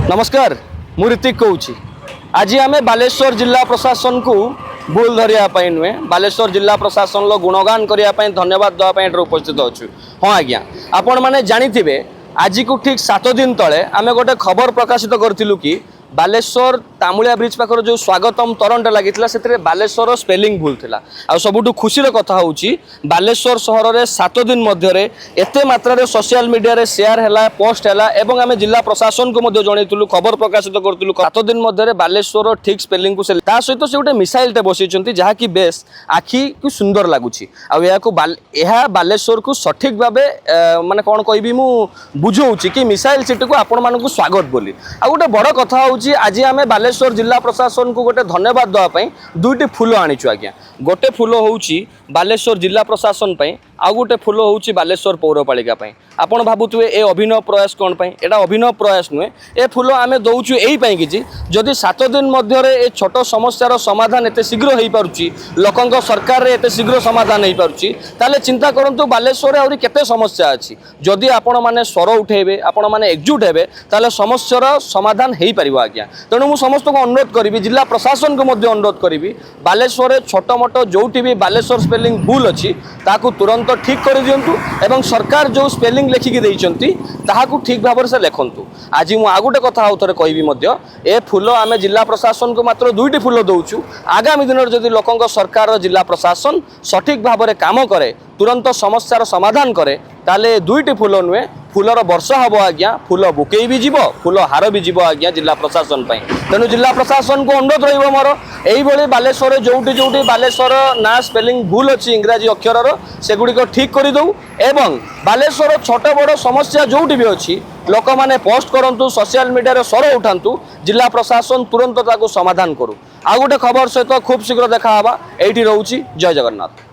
नमस्कार मु ऋतिक कहूँ आज आम बालेश्वर जिला प्रशासन को भूल धरियापाई नुहे बालेश्वर जिला प्रशासन गुणगान करने धन्यवाद देवाई उपस्थित अच्छु। हाँ आज्ञा आपण मैंने जानी आज को ठीक 7 दिन तले आम गोटे खबर प्रकाशित करूँ कि बालेश्वर तामुलिया ब्रिज पाखर जो स्वागतम तोरणटा लगी से बालेश्वर स्पेलिंग भूल था। आ सबुठु खुशीर कथा हूँ बालेश्वर सहर में 7 दिन मध्य एते मात्रा सोशल मीडिया रे शेयर है पोस्ट है एवं आम जिला प्रशासन को जनइलु खबर प्रकाशित करूँ 7 दिन मध्य बालेश्वर ठीक स्पेलिंग को सहित से गोटे मिसाइलटे बसई जहाँकि बेस आखि को सुंदर लगुच बालेश्वर को सठिक भाव माने कौन कहि बुझाऊँ कि मिसाइल सीट को आपण मानक स्वागत बोली। आ गोटे बड़ कथा हूँ आज आम बालेश्वर जिला प्रशासन को गोटे धन्यवाद देवाई दुईटी फूल आनीचु आज्ञा। गोटे फूल हूँ बालेश्वर जिला प्रशासन आउ गोटे फूल हूँ बालेश्वर पौरपालिका आपण भावुए ए अभिनव प्रयास कौन पाई एटा अभिनव प्रयास नुहे ए फूल आम दौचु यही कि जदि 7 दिन मध्य ए छोट समस्यार समाधान एत शीघ्र हो पारुछि लोकंक सरकार एत शीघ्र समाधान हो पारुछि ताले चिंता करंतु बालेश्वर आउरी केते समस्या अछि जदि आपण माने स्वर उठेबे आपण माने एकजुट हेबे ताले समस्यार समाधान हो पारिबो आज्ञा। तेणु मु समस्त को अनुरोध करी जिला प्रशासन को मध्य अनुरोध करी बालेश्वर छोट मोट जोटी भी बालेश्वर स्पेलिंग भूल अच्छी ताकू तुरंत ठीक कर दिंतु एवं सरकार जो स्पेलिंग लेखिकी देइचंती ताहाकू ठीक भाव से लिखंतु। आज मु आ गोटे कथा आउ थे कहबी ए फूल आम जिला प्रशासन को मात्र 2टी फूल दौचु आगामी दिन में जदि लोकंक सरकार जिला प्रशासन सठिक भाव में काम करे तुरंत समस्यार समाधान करे ताले 2टी फूल नुहे फूलर वर्ष हम आज्ञा फूल बुके भी जीव फूल हार भी जीव आज्ञा जिला प्रशासन तेणु जिला प्रशासन को अनुरोध रही मोर यही बालेश्वर जोटी जोटी बालेश्वर ना स्पेलिंग भूल अच्छी इंग्राजी अक्षर से गुड़िक ठीक कर दऊ एवं बालेश्वर छोट बड़ समस्या जोटी भी अच्छी लोक मैंने पोस्ट करूँ सोशल मीडिया स्वर उठातु जिला प्रशासन तुरंत समाधान करूँ। आ गोटे खबर सहित खूब शीघ्र देखा ये रोचे। जय जगन्नाथ।